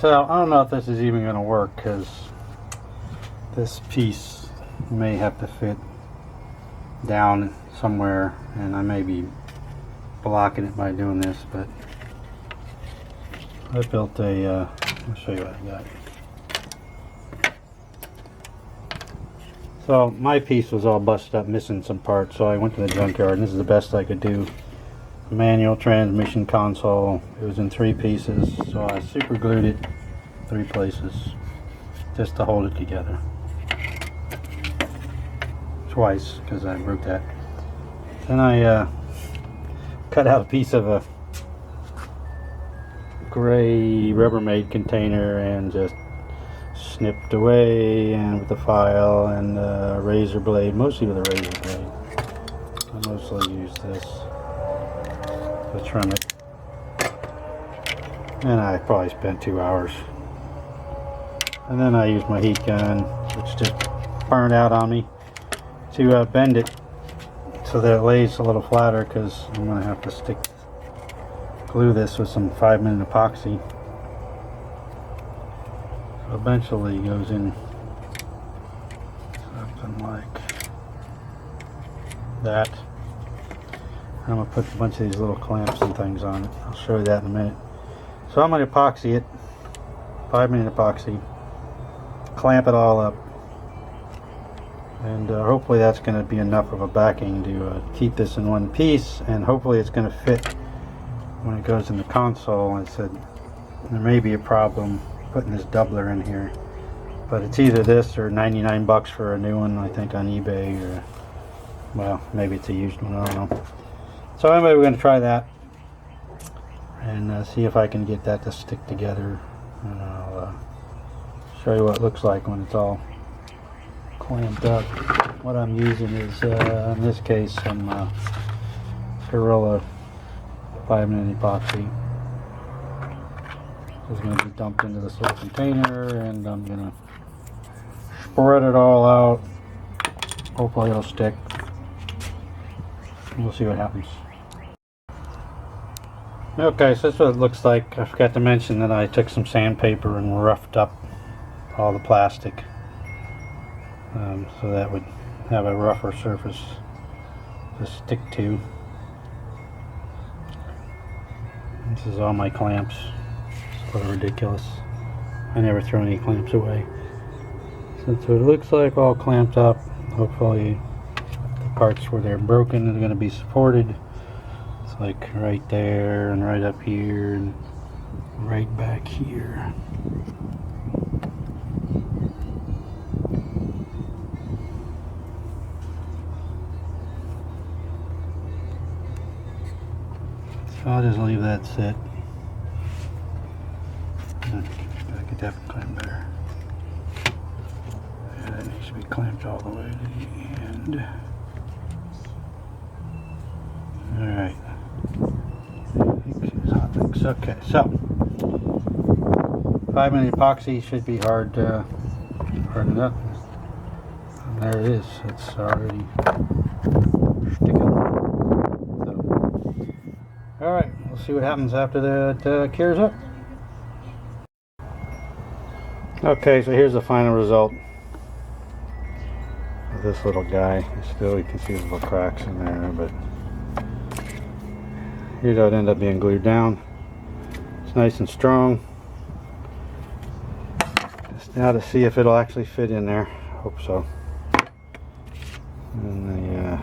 So I don't know if this is even going to work, because this piece may have to fit down somewhere, and I may be blocking it by doing this, but I built a I'll show you what I got. So my piece was all busted up, missing some parts, so I went to the junkyard, and this is the best I could do. Manual transmission console. It was in 3 pieces, so I super glued it 3 places just to hold it together. Twice, because I broke that. Then I cut out a piece of a gray Rubbermaid container and just snipped away, and with the file and a razor blade, mostly with a razor blade. I mostly use this to trim it, and I probably spent 2 hours. And then I used my heat gun, which just burned out on me, to bend it so that it lays a little flatter, because I'm going to have to glue this with some 5-minute epoxy. So eventually it goes in something like that. I'm going to put a bunch of these little clamps and things on it. I'll show you that in a minute. So I'm going to epoxy it, 5-minute epoxy, clamp it all up, and hopefully that's going to be enough of a backing to keep this in one piece, and hopefully it's going to fit when it goes in the console. I said there may be a problem putting this doubler in here, but it's either this or 99 bucks for a new one, I think, on eBay, or well, maybe it's a used one, I don't know. So anyway, we're going to try that and see if I can get that to stick together, and I'll show you what it looks like when it's all clamped up. What I'm using is, in this case, some Gorilla 5-minute epoxy. It's going to be dumped into this little container, and I'm going to spread it all out. Hopefully it'll stick. We'll see what happens. Okay, so that's what it looks like. I forgot to mention that I took some sandpaper and roughed up all the plastic, so that would have a rougher surface to stick to. This is all my clamps. It's a little ridiculous. I never throw any clamps away. So that's what it looks like, all clamped up. Hopefully the parts where they're broken are going to be supported. It's like right there and right up here and right back here. So I'll just leave that sit. Gotta get that clamped better. Yeah, that needs to be clamped all the way to the end. Alright. Okay, so 5-minute epoxy should be hard enough. And there it is. It's already sticking. So, alright, we'll see what happens after that cures up. Okay, so here's the final result of this little guy. Still, you can see the little cracks in there, but here's how it ended up being glued down. It's nice and strong. Just now to see if it'll actually fit in there. Hope so. And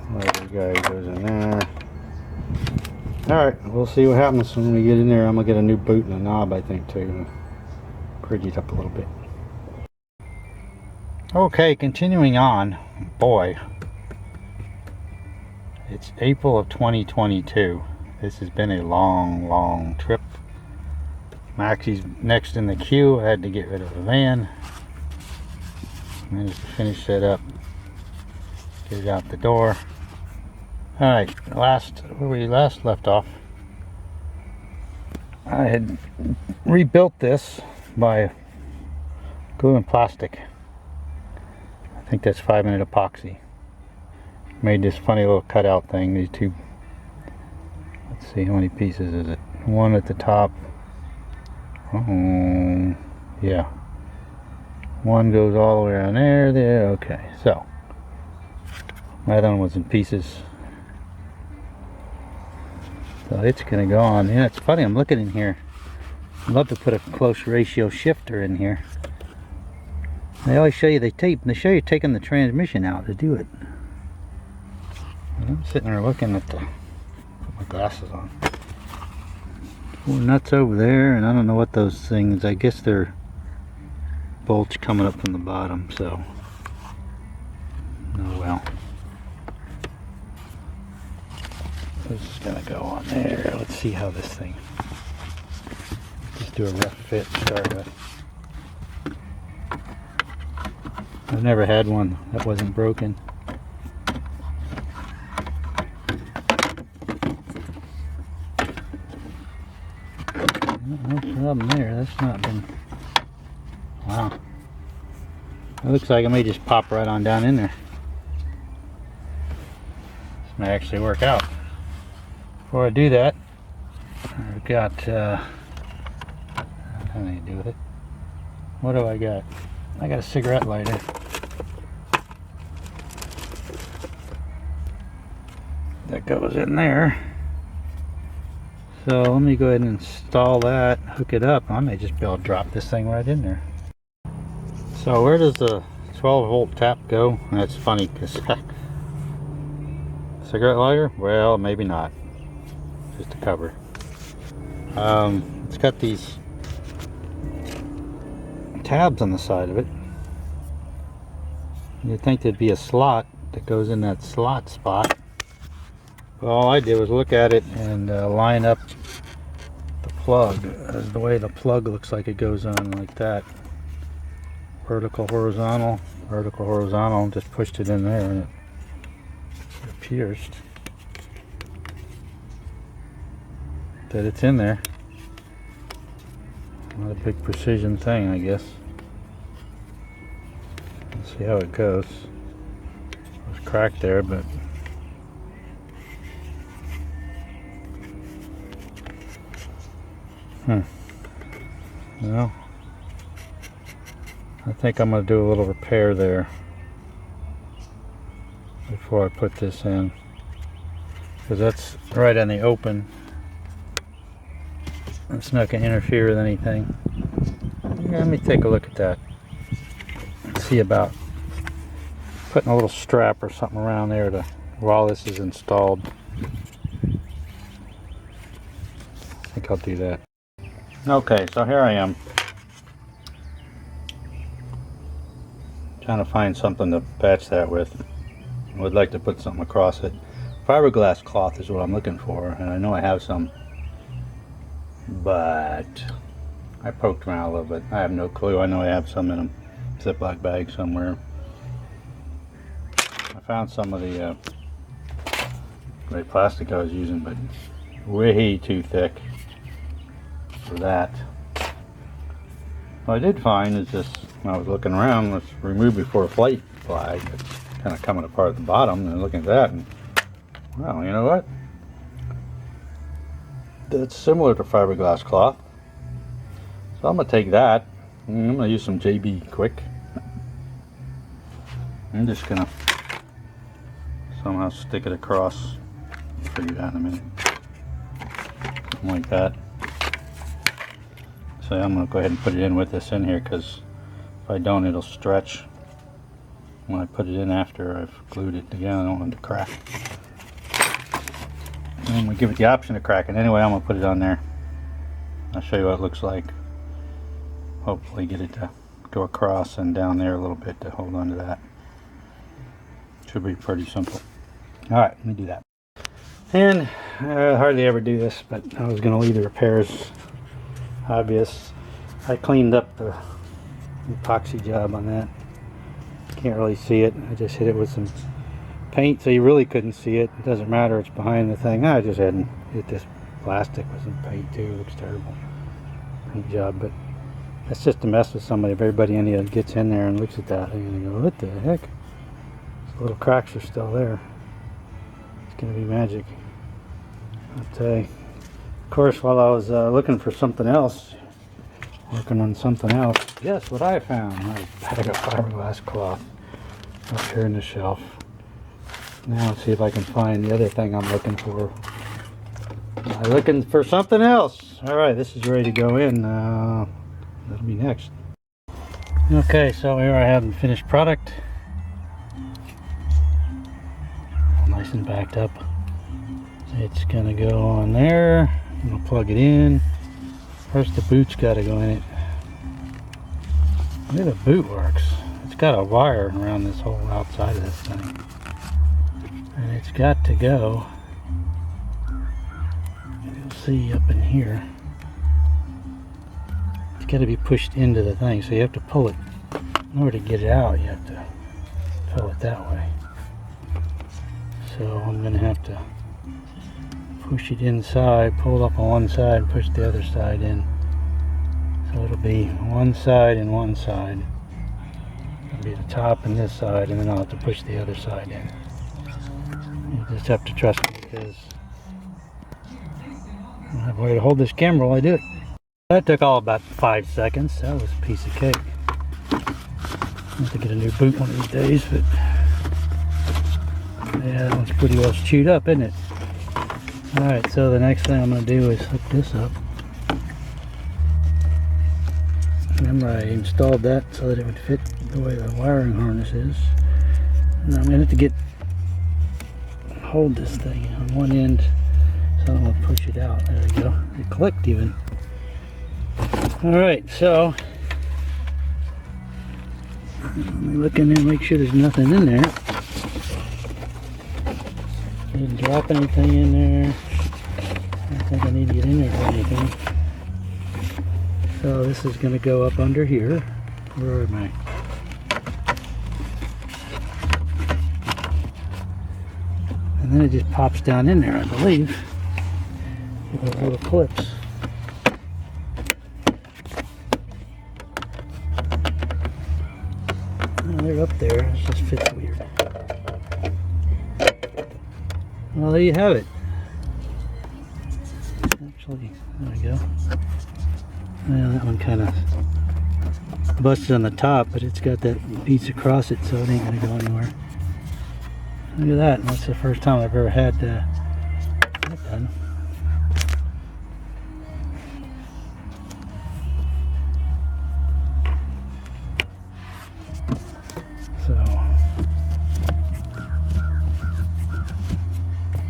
the other guy goes in there. Alright, we'll see what happens when we get in there. I'm going to get a new boot and a knob, I think, too. Pretty it up a little bit. Okay, continuing on. Boy. It's April of 2022. This has been a long trip. Maxi's next in the queue. I had to get rid of the van. Managed to finish that up. Get it out the door. Alright, where we last left off, I had rebuilt this by gluing plastic. I think that's 5-minute epoxy. Made this funny little cutout thing. These two, let's see, how many pieces is it? one at the top. Oh, yeah. One goes all the way around there. Okay, so that one was in pieces. So it's gonna go on. Yeah, it's funny, I'm looking in here. I'd love to put a close ratio shifter in here. They always show you they show you taking the transmission out to do it. I'm sitting there looking at put my glasses on. Four nuts over there, and I don't know what those things, I guess they're bolts coming up from the bottom, so oh well. This is gonna go on there. Let's see how this thing, just do a rough fit to start with. I've never had one that wasn't broken. No problem there. That's not been. Wow. It looks like it may just pop right on down in there. This may actually work out. Before I do that, I've got. How do I do with it? What do I got? I got a cigarette lighter. That goes in there. So let me go ahead and install that, hook it up. I may just be able to drop this thing right in there. So where does the 12-volt tap go? That's funny because cigarette lighter? Well, maybe not. Just a cover. It's got these tabs on the side of it. You'd think there'd be a slot that goes in that slot spot. Well, all I did was look at it and line up the plug. The way the plug looks like it goes on like that. Vertical, horizontal, just pushed it in there and it pierced. That it's in there. Not a big precision thing, I guess. Let's see how it goes. There's a crack there, but well, I think I'm going to do a little repair there before I put this in, because that's right on the open. It's not going to interfere with anything. Yeah, let me take a look at that and see about putting a little strap or something around there to while this is installed. I think I'll do that. Okay, so here I am, trying to find something to patch that with. I would like to put something across it. Fiberglass cloth is what I'm looking for, and I know I have some, but I poked around a little bit. I have no clue. I know I have some in a Ziploc bag somewhere. I found some of the gray plastic I was using, but way too thick for that. What I did find is this, when I was looking around, was remove before flight flag. It's kind of coming apart at the bottom, and looking at that, and well, you know what? That's similar to fiberglass cloth. So I'm going to take that, and I'm going to use some JB Quick. I'm just going to somehow stick it across. I'll figure that in a minute. Something like that. So I'm going to go ahead and put it in with this in here, because if I don't, it'll stretch when I put it in after I've glued it together. I don't want it to crack. And we give it the option of cracking. Anyway, I'm going to put it on there. I'll show you what it looks like. Hopefully get it to go across and down there a little bit to hold on to that. Should be pretty simple. Alright, let me do that. And I hardly ever do this, but I was going to leave the repairs obvious. I cleaned up the epoxy job on that. Can't really see it. I just hit it with some paint, so you really couldn't see it. It doesn't matter, it's behind the thing. I just hadn't hit this plastic with some paint too. It looks terrible. Paint job, but that's just to mess with somebody. If everybody gets in there and looks at that, they're gonna go, what the heck? Those little cracks are still there. It's gonna be magic, I'll tell you. course, while I was looking for something else, working on something else, guess what I found? A bag of fiberglass cloth up here in the shelf. Now let's see if I can find the other thing I'm looking for. I'm looking for something else. Alright, this is ready to go in. That'll be next. Okay, so here I have the finished product. Nice and backed up. It's gonna go on there. I'm gonna plug it in. First the boot's gotta go in it. The way the boot works, it's got a wire around this whole outside of this thing. And it's got to go. You'll see up in here. It's got to be pushed into the thing, so you have to pull it. In order to get it out, you have to pull it that way. So I'm going to have to push it inside, pull it up on one side, and push the other side in. So it'll be one side and one side. It'll be the top and this side, and then I'll have to push the other side in. You just have to trust me because I don't have a way to hold this camera while I do it. That took all about 5 seconds. That was a piece of cake. I'll have to get a new boot one of these days, but yeah, that one's pretty well chewed up, isn't it? Alright, so the next thing I'm going to do is hook this up. Remember, I installed that so that it would fit the way the wiring harness is. And I'm going to have to hold this thing on one end so I'm going to push it out. There we go. It clicked even. Alright, so let me look in there and make sure there's nothing in there. Didn't drop anything in there. I don't think I need to get in there for anything. So this is going to go up under here. Where am I? And then it just pops down in there, I believe. With those little clips. Oh, they're up there. It just fits weird. Well, there you have it. Actually, there we go. Well, that one kind of busted on the top, but it's got that piece across it, so it ain't going to go anywhere. Look at that. That's the first time I've ever had that done. So,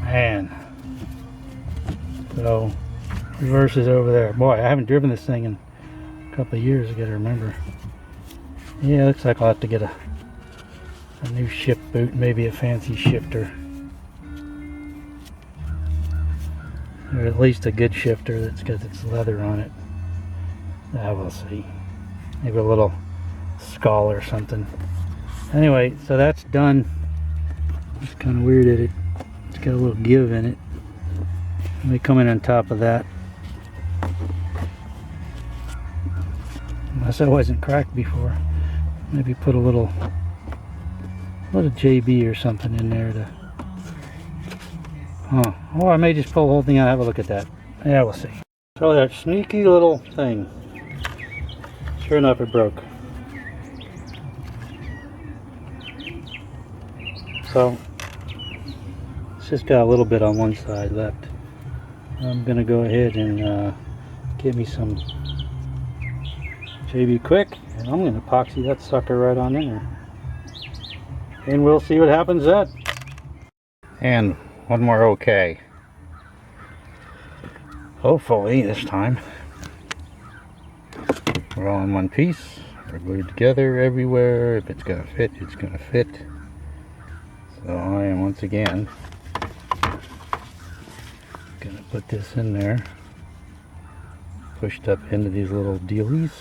man. So, reverse is over there. Boy, I haven't driven this thing in a couple of years, I gotta remember. Yeah, looks like I'll have to get a new ship boot, maybe a fancy shifter. Or at least a good shifter that's got its leather on it. We'll see. Maybe a little skull or something. Anyway, so that's done. It's kind of weird that it's got a little give in it. Let me come in on top of that. Unless I wasn't cracked before. Maybe put a little JB or something in there to... Huh. Or I may just pull the whole thing out and have a look at that. Yeah, we'll see. So that sneaky little thing. Sure enough, it broke. So, it's just got a little bit on one side left. I'm going to go ahead and get me some JB Quick, and I'm going to epoxy that sucker right on in there. And we'll see what happens then. And one more okay. Hopefully this time we're all in one piece. We're glued together everywhere. If it's going to fit, it's going to fit. So I am once again going to put this in there. Pushed up into these little dealies.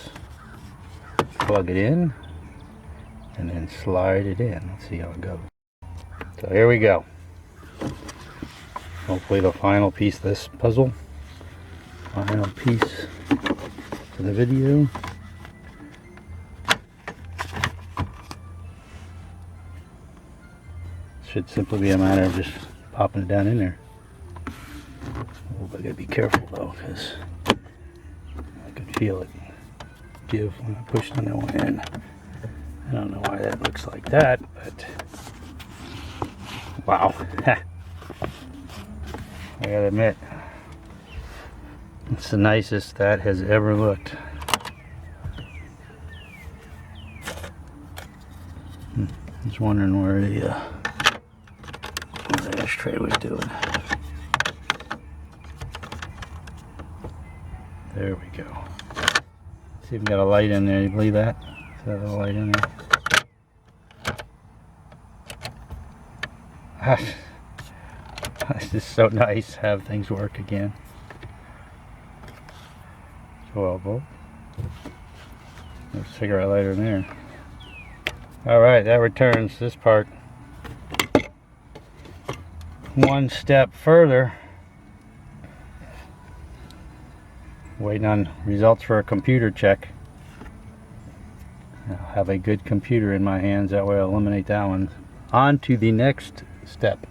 Plug it in. And then slide it in. Let's see how it goes. So here we go. Hopefully the final piece of this puzzle. Final piece to the video. Should simply be a matter of just popping it down in there. Oh, I gotta be careful though, because I could feel it give when I pushed on that one in. I don't know why that looks like that, but wow. I gotta admit, it's the nicest that has ever looked. I was wondering where the ashtray was doing. There we go. See if we got a light in there. You believe that? Is that a light in there? It's just so nice to have things work again. 12 volt. There's a cigarette lighter in there. Alright, that returns this part one step further. Waiting on results for a computer check. I'll have a good computer in my hands, that way I'll eliminate that one. On to the next step.